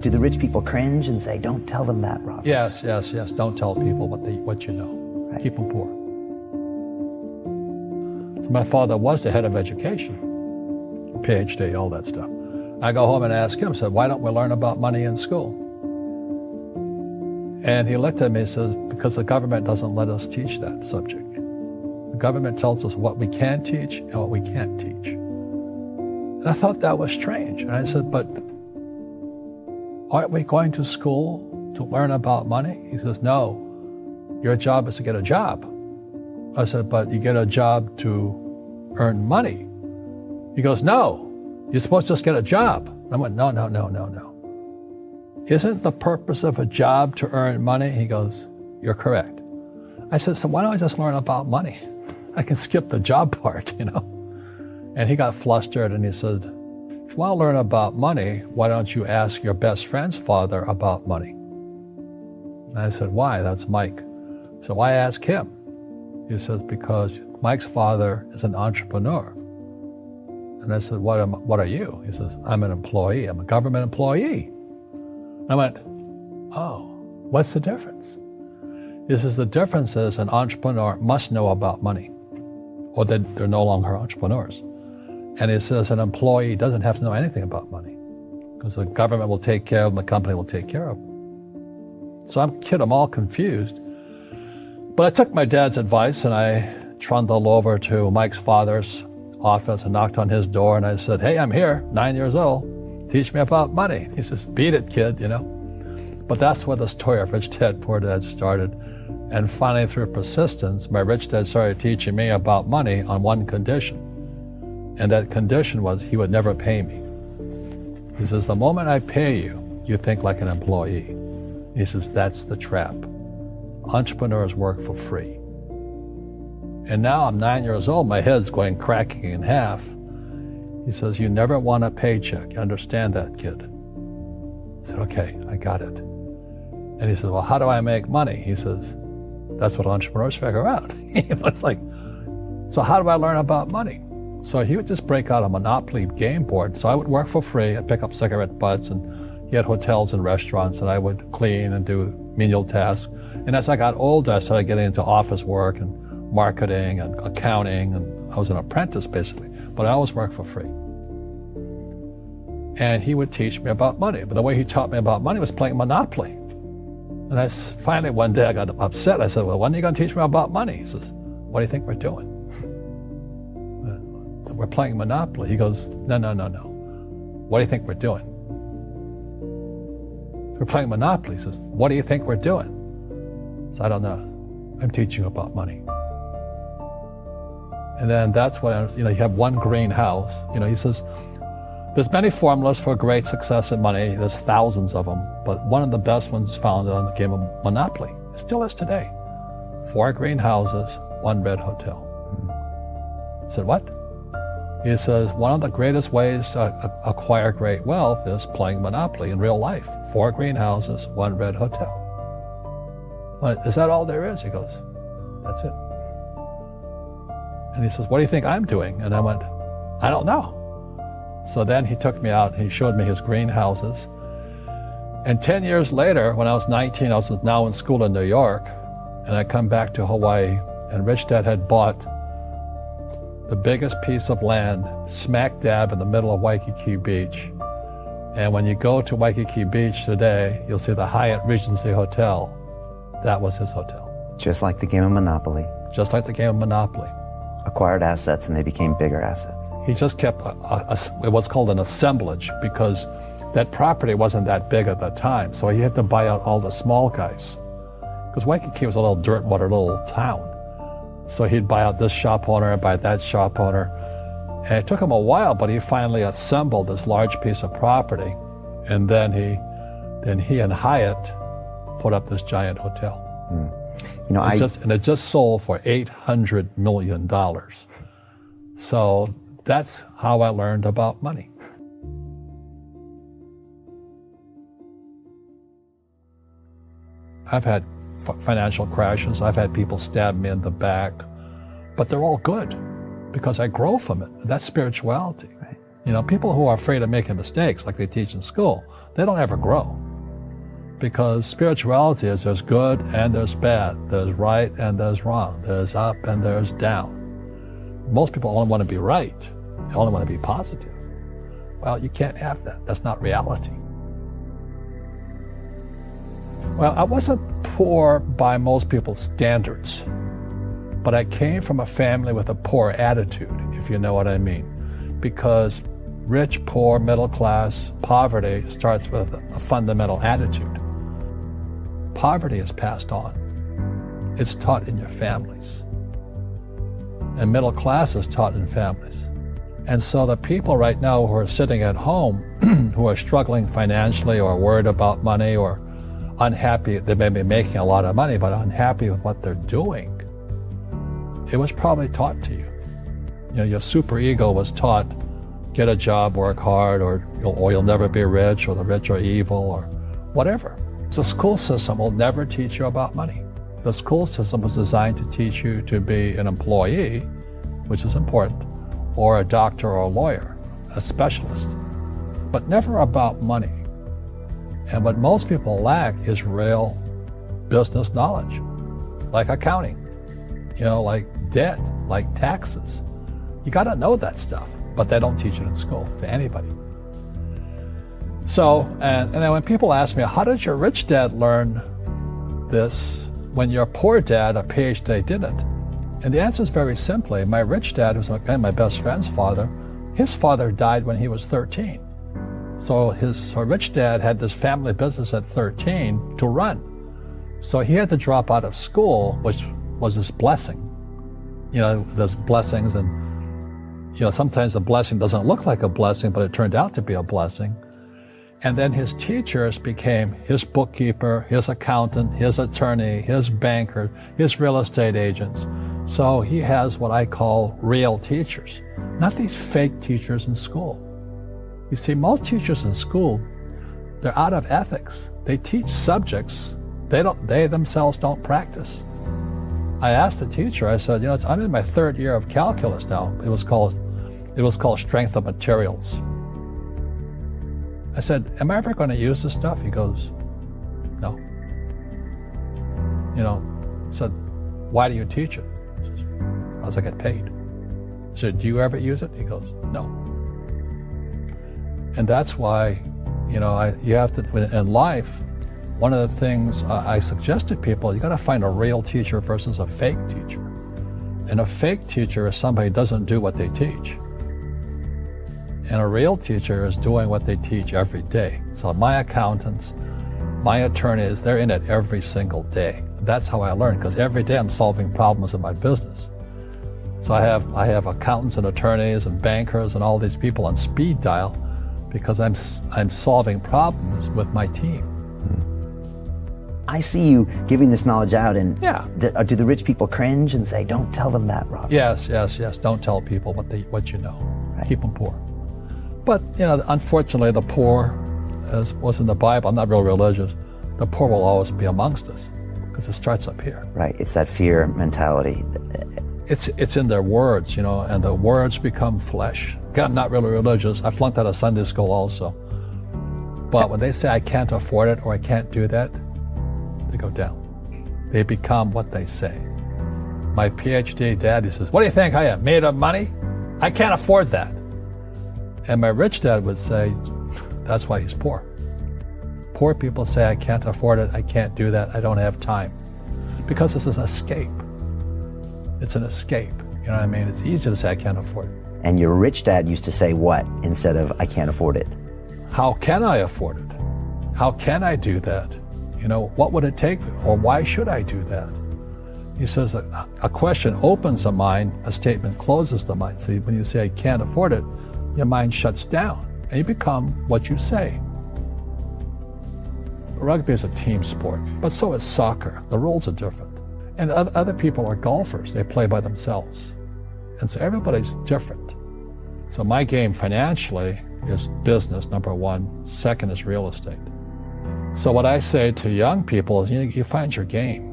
Do the rich people cringe and say, don't tell them that, Rob? Yes. Don't tell people what you know. Right. Keep them poor. So my father was the head of education, PhD, all that stuff. I go home and ask him, said, why don't we learn about money in school? And he looked at me and says, because the government doesn't let us teach that subject. The government tells us what we can teach and what we can't teach. And I thought that was strange. And I said, but aren't we going to school to learn about money? He says, no, your job is to get a job. I said, but you get a job to earn money. He goes, no, you're supposed to just get a job. I went, no. Isn't the purpose of a job to earn money? He goes, you're correct. I said, so why don't I just learn about money? I can skip the job part, And he got flustered and he said, if you want to learn about money, why don't you ask your best friend's father about money? And I said, why? That's Mike. So why ask him? He says, because Mike's father is an entrepreneur. And I said, what are you? He says, I'm an employee. I'm a government employee. I went, oh, what's the difference? He says, the difference is an entrepreneur must know about money, or they're no longer entrepreneurs. And he says an employee doesn't have to know anything about money, because the government will take care of them, the company will take care of them. So I'm all confused. But I took my dad's advice and I trundled over to Mike's father's office and knocked on his door and I said, hey, I'm here, 9 years old. Teach me about money. He says, beat it, kid, But that's where the story of Rich Dad, Poor Dad started. And finally, through persistence, my rich dad started teaching me about money on one condition. And that condition was he would never pay me. He says, the moment I pay you, you think like an employee. He says, that's the trap. Entrepreneurs work for free. And now I'm 9 years old, my head's cracking in half. He says, you never want a paycheck. You understand that, kid? I said, okay, I got it. And he says, well, how do I make money? He says, that's what entrepreneurs figure out. It's like, so how do I learn about money? So he would just break out a Monopoly game board. So I would work for free. I'd pick up cigarette butts, and he had hotels and restaurants, and I would clean and do menial tasks. And as I got older, I started getting into office work and marketing and accounting, and I was an apprentice basically, but I always worked for free. And he would teach me about money, but the way he taught me about money was playing Monopoly. And I finally one day I got upset. I said, well, when are you going to teach me about money? He says, what do you think we're doing? We're playing Monopoly. He goes, no. What do you think we're doing? We're playing Monopoly. He says, what do you think we're doing? So I don't know. I'm teaching you about money. And then that's when, you have one green house. He says, there's many formulas for great success in money. There's thousands of them. But one of the best ones is found on the game of Monopoly. It still is today. 4 green houses, 1 red hotel. I said, what? He says, one of the greatest ways to acquire great wealth is playing Monopoly in real life. 4 green houses, 1 red hotel. Well, is that all there is? He goes, that's it. And he says, what do you think I'm doing? And I went, I don't know. So then he took me out and he showed me his greenhouses. And 10 years later, when I was 19, I was now in school in New York, and I come back to Hawaii, and Rich Dad had bought the biggest piece of land smack dab in the middle of Waikiki Beach. And when you go to Waikiki Beach today, you'll see the Hyatt Regency Hotel. That was his hotel. Just like the game of Monopoly. Just like the game of Monopoly. Acquired assets and they became bigger assets. He just kept what's called an assemblage, because that property wasn't that big at the time. So he had to buy out all the small guys. Because Waikiki was a little dirtwater little town. So he'd buy out this shop owner and buy that shop owner. And it took him a while, but he finally assembled this large piece of property. And then he and Hyatt put up this giant hotel. It just sold for $800 million. So that's how I learned about money. I've had financial crashes. I've had people stab me in the back, but they're all good because I grow from it. That's spirituality. Right. People who are afraid of making mistakes, like they teach in school, they don't ever grow. Because spirituality is there's good and there's bad, there's right and there's wrong, there's up and there's down. Most people only want to be right, they only want to be positive. Well, you can't have that. That's not reality. Well, I wasn't poor by most people's standards, but I came from a family with a poor attitude, if you know what I mean. Because rich, poor, middle class, poverty starts with a fundamental attitude. Poverty is passed on. It's taught in your families. And middle class is taught in families. And so the people right now who are sitting at home, who are struggling financially or worried about money or unhappy, they may be making a lot of money, but unhappy with what they're doing, it was probably taught to you. Your superego was taught, get a job, work hard, or you'll never be rich, or the rich are evil, or whatever. The school system will never teach you about money. The school system was designed to teach you to be an employee, which is important, or a doctor or a lawyer, a specialist, but never about money. And what most people lack is real business knowledge, like accounting, like debt, like taxes. You got to know that stuff, but they don't teach it in school to anybody. So, and then when people ask me, how did your rich dad learn this when your poor dad, a PhD, didn't? And the answer is very simply, my rich dad, who's my best friend's father, his father died when he was 13. So rich dad had this family business at 13 to run. So he had to drop out of school, which was his blessing. There's blessings, and sometimes the blessing doesn't look like a blessing, but it turned out to be a blessing. And then his teachers became his bookkeeper, his accountant, his attorney, his banker, his real estate agents. So he has what I call real teachers, not these fake teachers in school. You see, most teachers in school, they're out of ethics. They teach subjects they themselves don't practice. I asked the teacher, I said, I'm in my third year of calculus now. It was called strength of materials. I said, am I ever going to use this stuff? He goes, no. I said, why do you teach it? He says, because I get paid. I said, do you ever use it? He goes, no. And that's why, you have to, in life, one of the things I suggest to people, you got to find a real teacher versus a fake teacher. And a fake teacher is somebody who doesn't do what they teach. And a real teacher is doing what they teach every day. So my accountants, my attorneys, they're in it every single day. That's how I learn, because every day I'm solving problems in my business. So I have accountants and attorneys and bankers and all these people on speed dial because I'm solving problems with my team. I see you giving this knowledge out, and yeah. Do the rich people cringe and say, don't tell them that, Rob? Yes. Don't tell people what you know. Right. Keep them poor. But, unfortunately, the poor, as was in the Bible, I'm not real religious, the poor will always be amongst us because it starts up here. Right, it's that fear mentality. It's in their words, and the words become flesh. Again, I'm not really religious. I flunked out of Sunday school also. But when they say I can't afford it or I can't do that, they go down. They become what they say. My PhD daddy says, what do you think I am, made of money? I can't afford that. And my rich dad would say, that's why he's poor. Poor people say, I can't afford it, I can't do that, I don't have time. Because it's an escape. It's an escape, you know what I mean? It's easy to say, I can't afford it. And your rich dad used to say what instead of, I can't afford it? How can I afford it? How can I do that? What would it take, or why should I do that? He says that a question opens the mind, a statement closes the mind. See, when you say, I can't afford it, your mind shuts down, and you become what you say. Rugby is a team sport, but so is soccer. The rules are different. And other people are golfers. They play by themselves. And so everybody's different. So my game financially is business, number one. Second is real estate. So what I say to young people is, you find your game.